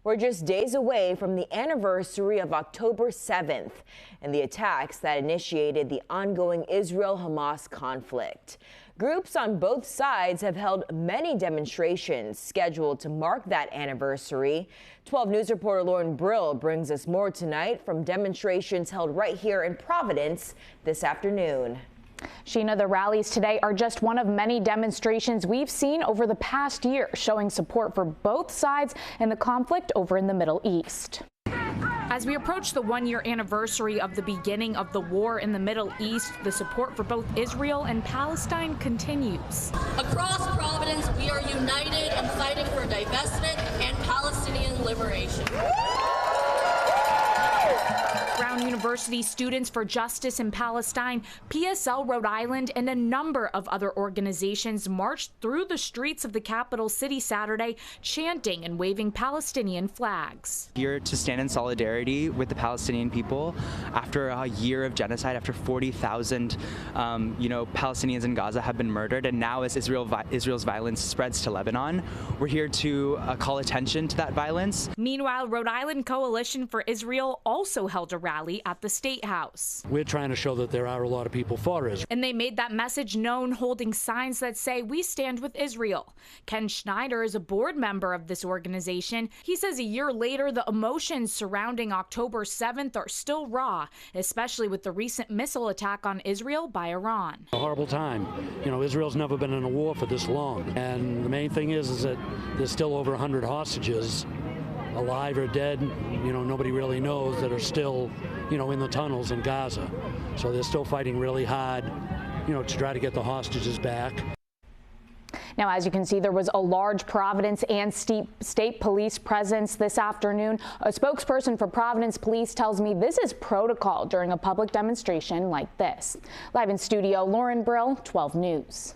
We're just days away from the anniversary of October 7th and the attacks that initiated the ongoing Israel-Hamas conflict. Groups on both sides have held many demonstrations scheduled to mark that anniversary. 12 News reporter Lauren Brill brings us more tonight from demonstrations held right here in Providence this afternoon. Sheena, the rallies today are just one of many demonstrations we've seen over the past year, showing support for both sides in the conflict over in the Middle East. As we approach the one-year anniversary of the beginning of the war in the Middle East, the support for both Israel and Palestine continues. Across Providence, we are united in fighting for divestment and Palestinian liberation. Brown University Students for Justice in Palestine, PSL Rhode Island, and a number of other organizations marched through the streets of the capital city Saturday, chanting and waving Palestinian flags. Here to stand in solidarity with the Palestinian people after a year of genocide, after 40,000 Palestinians in Gaza have been murdered, and now as Israel's violence spreads to Lebanon, we're here to call attention to that violence. Meanwhile, Rhode Island Coalition for Israel also held a rally at the State House. We're trying to show that there are a lot of people for Israel. And they made that message known holding signs that say, "We stand with Israel." Ken Schneider is a board member of this organization. He says a year later, the emotions surrounding October 7th are still raw, especially with the recent missile attack on Israel by Iran. A horrible time. Israel's never been in a war for this long. And the main thing is that there's still over 100 hostages, alive or dead, nobody really knows, that are still, in the tunnels in Gaza. So they're still fighting really hard, to try to get the hostages back. Now, as you can see, there was a large Providence and state police presence this afternoon. A spokesperson for Providence Police tells me this is protocol during a public demonstration like this. Live in studio, Lauren Brill, 12 News.